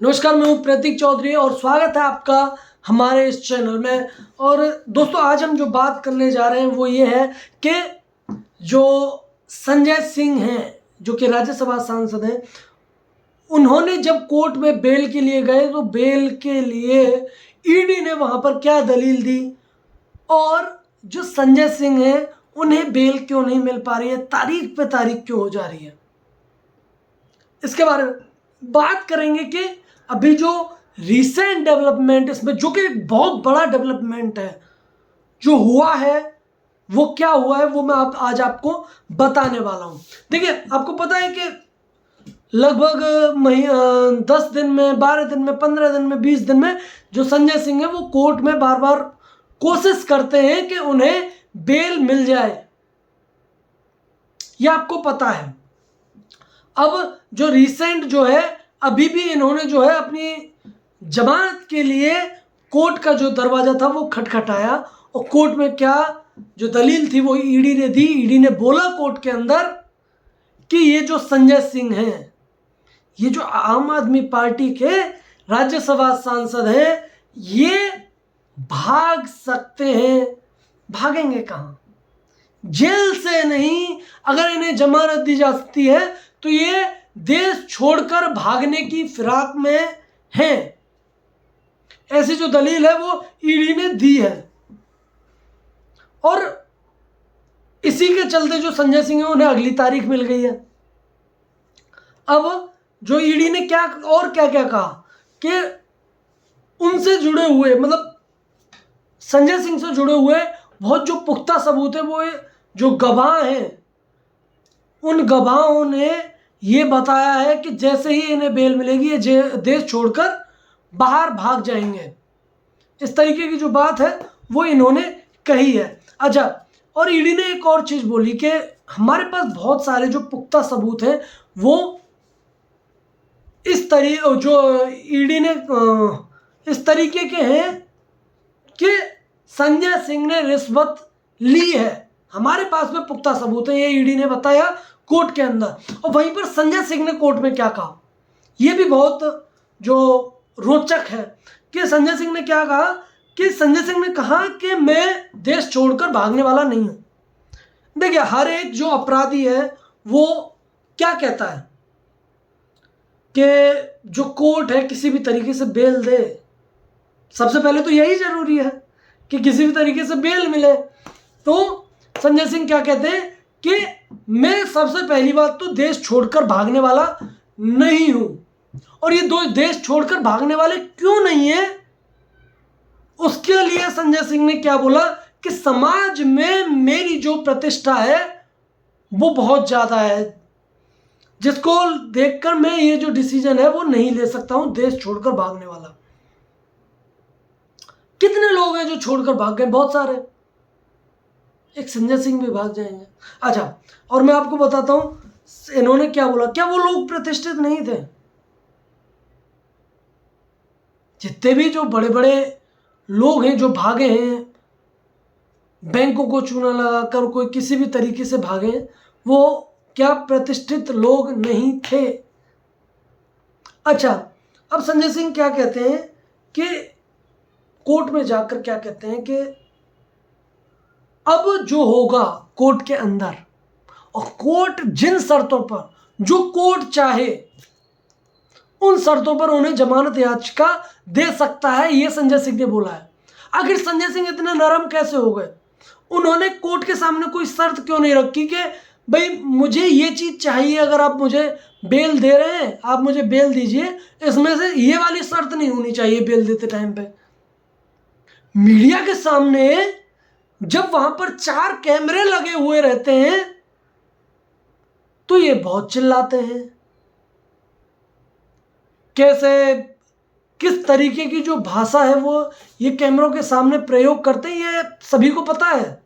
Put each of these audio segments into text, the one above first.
नमस्कार, मैं हूँ प्रतीक चौधरी और स्वागत है आपका हमारे इस चैनल में। और दोस्तों, आज हम जो बात करने जा रहे हैं वो ये है कि जो संजय सिंह हैं, जो कि राज्यसभा सांसद हैं, उन्होंने जब कोर्ट में बेल के लिए गए तो बेल के लिए ईडी ने वहाँ पर क्या दलील दी और जो संजय सिंह हैं उन्हें बेल क्यों नहीं मिल पा रही है, तारीख पे तारीख क्यों हो जा रही है, इसके बारे में बात करेंगे कि अभी जो रिसेंट डेवलपमेंट इसमें, जो कि एक बहुत बड़ा डेवलपमेंट है जो हुआ है, वो क्या हुआ है वो मैं आज आपको बताने वाला हूं। देखिए, आपको पता है कि लगभग 10 दिन में, 12 दिन में, 15 दिन में, 20 दिन में जो संजय सिंह है वो कोर्ट में बार बार कोशिश करते हैं कि उन्हें बेल मिल जाए, यह आपको पता है। अब जो रिसेंट जो है, अभी भी इन्होंने जो है अपनी जमानत के लिए कोर्ट का जो दरवाजा था वो खटखटाया और कोर्ट में क्या जो दलील थी वो ईडी ने दी। ईडी ने बोला कोर्ट के अंदर कि ये जो संजय सिंह हैं, ये जो आम आदमी पार्टी के राज्यसभा सांसद हैं, ये भाग सकते हैं। भागेंगे कहाँ? जेल से नहीं। अगर इन्हें जमानत दी जा सकती है तो ये देश छोड़कर भागने की फिराक में हैं। ऐसी जो दलील है वो ईडी ने दी है और इसी के चलते जो संजय सिंह है उन्हें अगली तारीख मिल गई है। अब जो ईडी ने क्या कहा कि उनसे जुड़े हुए, मतलब संजय सिंह से जुड़े हुए बहुत जो पुख्ता सबूत है, वो जो गवाह हैं, उन गवाहों ने ये बताया है कि जैसे ही इन्हें बेल मिलेगी ये देश छोड़कर बाहर भाग जाएंगे। इस तरीके की जो बात है वो इन्होंने कही है। अच्छा, और ईडी ने एक और चीज बोली कि हमारे पास बहुत सारे जो पुख्ता सबूत हैं वो इस तरीके, जो ईडी ने इस तरीके के हैं कि संजय सिंह ने रिश्वत ली है। हमारे पास में पुख्ता सबूत है, ये ईडी ने बताया कोर्ट के अंदर। और वहीं पर संजय सिंह ने कोर्ट में क्या कहा, यह भी बहुत जो रोचक है कि संजय सिंह ने क्या कहा कि संजय सिंह ने कहा कि मैं देश छोड़कर भागने वाला नहीं हूं। देखिए, हर एक जो अपराधी है वो क्या कहता है कि जो कोर्ट है किसी भी तरीके से बेल दे। सबसे पहले तो यही जरूरी है कि किसी भी तरीके से बेल मिले। तो संजय सिंह क्या कहते हैं कि मैं सबसे पहली बात तो देश छोड़कर भागने वाला नहीं हूं। और ये दो देश छोड़कर भागने वाले क्यों नहीं है, उसके लिए संजय सिंह ने क्या बोला कि समाज में मेरी जो प्रतिष्ठा है वो बहुत ज्यादा है, जिसको देखकर मैं ये जो डिसीजन है वो नहीं ले सकता हूं देश छोड़कर भागने वाला। कितने लोग हैं जो छोड़कर भाग गए? बहुत सारे। एक संजय सिंह भी भाग जाएंगे। अच्छा, और मैं आपको बताता हूं इन्होंने क्या बोला। क्या वो लोग प्रतिष्ठित नहीं थे? जितने भी जो बड़े बड़े लोग हैं जो भागे हैं, बैंकों को चूना लगाकर कोई किसी भी तरीके से भागे, वो क्या प्रतिष्ठित लोग नहीं थे? अच्छा, अब संजय सिंह क्या कहते हैं कि कोर्ट में जाकर क्या कहते हैं कि अब जो होगा कोर्ट के अंदर, और कोर्ट जिन शर्तों पर, जो कोर्ट चाहे उन शर्तों पर उन्हें जमानत याचिका दे सकता है, यह संजय सिंह ने बोला है। आखिर संजय सिंह इतने नरम कैसे हो गए? उन्होंने कोर्ट के सामने कोई शर्त क्यों नहीं रखी कि भाई मुझे ये चीज चाहिए, अगर आप मुझे बेल दे रहे हैं आप मुझे बेल दीजिए, इसमें से ये वाली शर्त नहीं होनी चाहिए बेल देते टाइम पे। मीडिया के सामने जब वहां पर 4 कैमरे लगे हुए रहते हैं तो ये बहुत चिल्लाते हैं। कैसे, किस तरीके की जो भाषा है वो ये कैमरों के सामने प्रयोग करते हैं, ये सभी को पता है।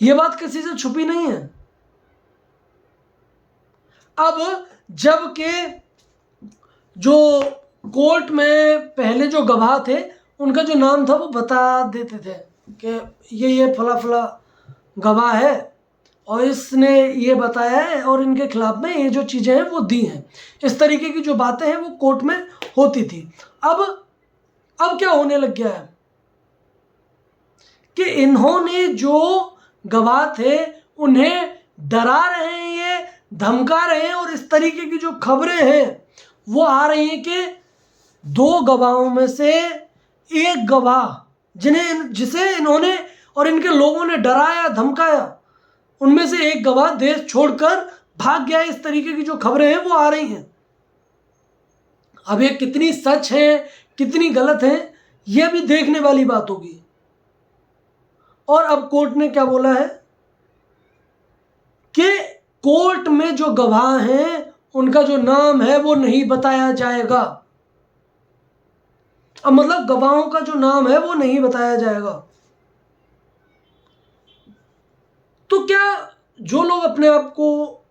ये बात किसी से छुपी नहीं है। अब जबकि जो कोर्ट में पहले जो गवाह थे उनका जो नाम था वो बता देते थे कि ये फला फला गवाह है और इसने ये बताया है और इनके खिलाफ में ये जो चीज़ें हैं वो दी हैं। इस तरीके की जो बातें हैं वो कोर्ट में होती थी। अब क्या होने लग गया है कि इन्होंने जो गवाह थे उन्हें डरा रहे हैं, ये धमका रहे हैं, और इस तरीके की जो खबरें हैं वो आ रही हैं कि 2 गवाहों में से एक गवाह जिसे इन्होंने और इनके लोगों ने डराया धमकाया, उनमें से एक गवाह देश छोड़कर भाग गया। इस तरीके की जो खबरें हैं वो आ रही हैं। अब ये कितनी सच है कितनी गलत है ये भी देखने वाली बात होगी। और अब कोर्ट ने क्या बोला है कि कोर्ट में जो गवाह हैं उनका जो नाम है वो नहीं बताया जाएगा। अब मतलब गवाहों का जो नाम है वो नहीं बताया जाएगा। तो क्या जो लोग अपने आप को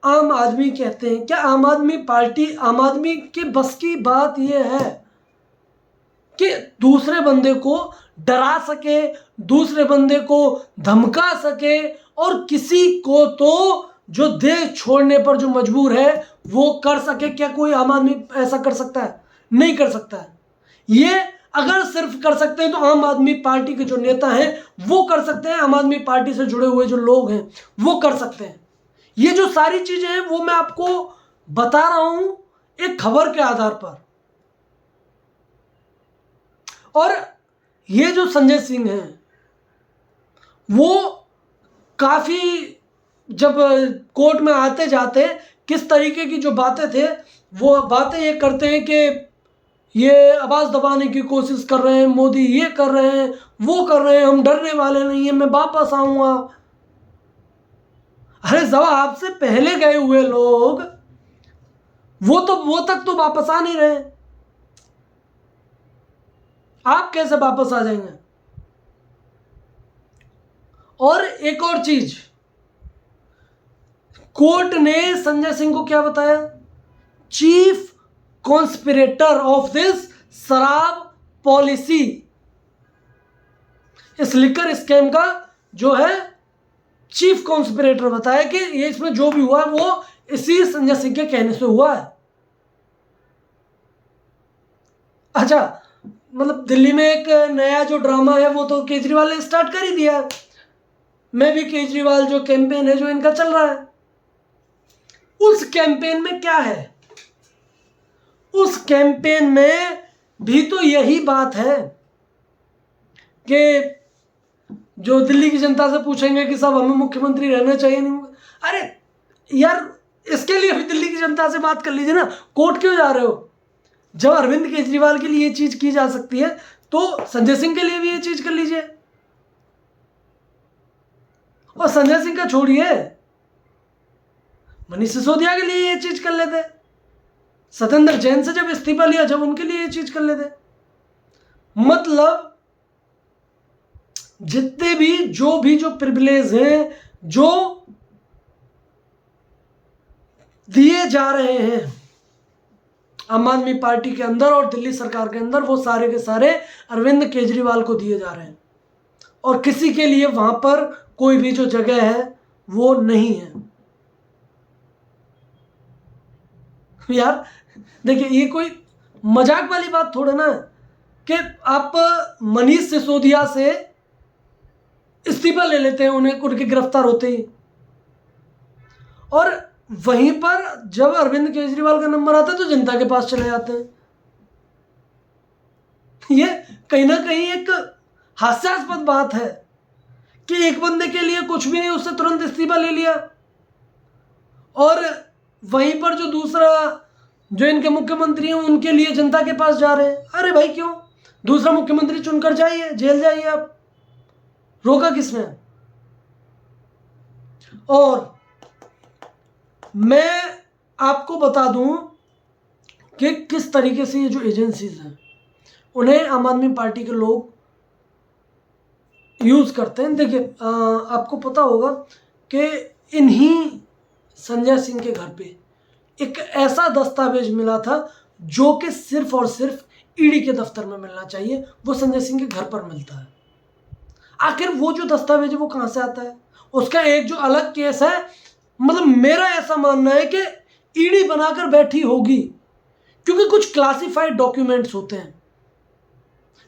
आम आदमी कहते हैं, क्या आम आदमी पार्टी, आम आदमी के बस की बात यह है कि दूसरे बंदे को डरा सके, दूसरे बंदे को धमका सके, और किसी को तो जो देश छोड़ने पर जो मजबूर है वो कर सके? क्या कोई आम आदमी ऐसा कर सकता है? नहीं कर सकता है। ये अगर सिर्फ कर सकते हैं तो आम आदमी पार्टी के जो नेता हैं वो कर सकते हैं, आम आदमी पार्टी से जुड़े हुए जो लोग हैं वो कर सकते हैं। ये जो सारी चीजें हैं वो मैं आपको बता रहा हूं एक खबर के आधार पर। और ये जो संजय सिंह हैं वो काफी, जब कोर्ट में आते जाते किस तरीके की जो बातें थे वो बातें ये करते हैं कि ये आवाज दबाने की कोशिश कर रहे हैं, मोदी ये कर रहे हैं वो कर रहे हैं, हम डरने वाले नहीं हैं, मैं वापस आऊंगा। अरे जब आपसे पहले गए हुए लोग वो तक तो वापस आ नहीं रहे, आप कैसे वापस आ जाएंगे? और एक और चीज, कोर्ट ने संजय सिंह को क्या बताया? चीफ कॉन्स्पिरेटर ऑफ दिस शराब पॉलिसी, इस लिकर स्कैम का जो है चीफ कॉन्स्पिरेटर बताया कि ये इसमें जो भी हुआ है वो इसी संजय सिंह के कहने से हुआ है। अच्छा, मतलब दिल्ली में एक नया जो ड्रामा है वो तो केजरीवाल ने स्टार्ट कर ही दिया है। मैं भी केजरीवाल जो कैंपेन है जो इनका चल रहा है, उस कैंपेन में क्या है? उस कैंपेन में भी तो यही बात है कि जो दिल्ली की जनता से पूछेंगे कि साहब हमें मुख्यमंत्री रहना चाहिए नहीं। अरे यार, इसके लिए भी दिल्ली की जनता से बात कर लीजिए ना, कोर्ट क्यों जा रहे हो? जब अरविंद केजरीवाल के लिए ये चीज की जा सकती है तो संजय सिंह के लिए भी ये चीज कर लीजिए। और संजय सिंह का छोड़िए, मनीष सिसोदिया के लिए ये चीज कर लेते, सत्येंद्र जैन से जब इस्तीफा लिया जब उनके लिए ये चीज कर लेते। मतलब जितने भी जो प्रिविलेज हैं जो दिए जा रहे हैं आम आदमी पार्टी के अंदर और दिल्ली सरकार के अंदर, वो सारे के सारे अरविंद केजरीवाल को दिए जा रहे हैं, और किसी के लिए वहां पर कोई भी जो जगह है वो नहीं है। यार देखिए, ये कोई मजाक वाली बात थोड़ा ना कि आप मनीष सिसोदिया से इस्तीफा ले लेते हैं उनके गिरफ्तार होते ही, और वहीं पर जब अरविंद केजरीवाल का नंबर आता है तो जनता के पास चले जाते हैं। ये कहीं ना कहीं एक हास्यास्पद बात है कि एक बंदे के लिए कुछ भी नहीं, उससे तुरंत इस्तीफा ले लिया, और वहीं पर जो दूसरा जो इनके मुख्यमंत्री हैं उनके लिए जनता के पास जा रहे हैं। अरे भाई क्यों? दूसरा मुख्यमंत्री चुनकर जाइए, जेल जाइए, आप रोका किसने? और मैं आपको बता दूं कि किस तरीके से ये जो एजेंसीज हैं उन्हें आम आदमी पार्टी के लोग यूज करते हैं। देखिए, आपको पता होगा कि इन्हीं संजय सिंह के घर पे एक ऐसा दस्तावेज मिला था जो कि सिर्फ और सिर्फ ईडी के दफ्तर में मिलना चाहिए, वो संजय सिंह के घर पर मिलता है। आखिर वो जो दस्तावेज है वो कहाँ से आता है? उसका एक जो अलग केस है, मतलब मेरा ऐसा मानना है कि ईडी बनाकर बैठी होगी, क्योंकि कुछ क्लासिफाइड डॉक्यूमेंट्स होते हैं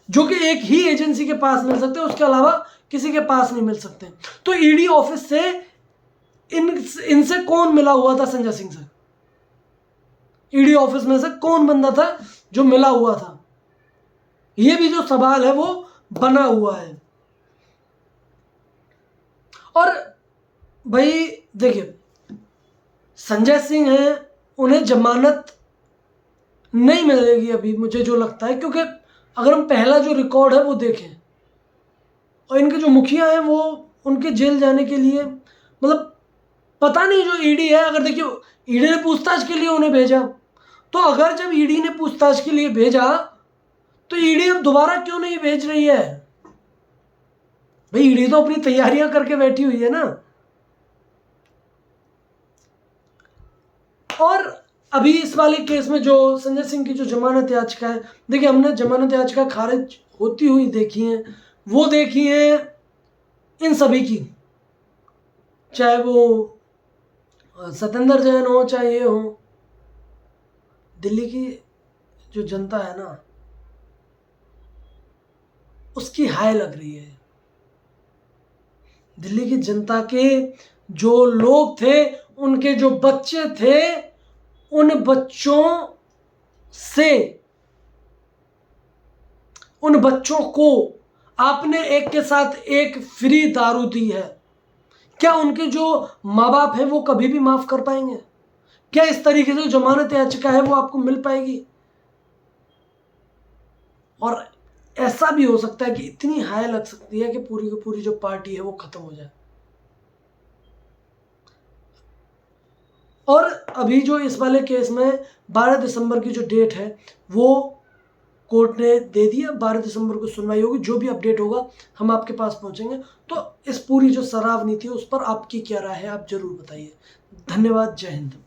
जो कि एक ही एजेंसी के पास मिल सकते हैं, उसके अलावा किसी के पास नहीं मिल सकते। तो ईडी ऑफिस से इनसे कौन मिला हुआ था संजय सिंह से? ईडी ऑफिस में से कौन बंदा था जो मिला हुआ था? ये भी जो सवाल है वो बना हुआ है। और भाई देखिए, संजय सिंह हैं, उन्हें जमानत नहीं मिलेगी अभी, मुझे जो लगता है, क्योंकि अगर हम पहला जो रिकॉर्ड है वो देखें, और इनके जो मुखिया हैं वो उनके जेल जाने के लिए, मतलब पता नहीं जो ईडी है, अगर देखिए ईडी ने पूछताछ के लिए उन्हें भेजा, तो अगर जब ईडी ने पूछताछ के लिए भेजा तो ईडी अब दोबारा क्यों नहीं भेज रही है? भाई ईडी तो अपनी तैयारियां करके बैठी हुई है ना। और अभी इस वाले केस में जो संजय सिंह की जो जमानत याचिका है, देखिए हमने जमानत याचिका खारिज होती हुई देखी है, वो देखी है इन सभी की, चाहे वो सत्येंद्र जैन हो, चाहे ये हो। दिल्ली की जो जनता है ना, उसकी हाय लग रही है। दिल्ली की जनता के जो लोग थे, उनके जो बच्चे थे, उन बच्चों से, उन बच्चों को आपने एक के साथ एक फ्री दारू दी है। क्या उनके जो माँ बाप है वो कभी भी माफ कर पाएंगे? क्या इस तरीके से जमानत याचिका है वो आपको मिल पाएगी? और ऐसा भी हो सकता है कि इतनी हाय लग सकती है कि पूरी की पूरी जो पार्टी है वो खत्म हो जाए। और अभी जो इस वाले केस में 12 दिसंबर की जो डेट है वो कोर्ट ने दे दिया, 12 दिसंबर को सुनवाई होगी। जो भी अपडेट होगा हम आपके पास पहुंचेंगे। तो इस पूरी जो शराब नीति है उस पर आपकी क्या राय है, आप जरूर बताइए। धन्यवाद, जय हिंद।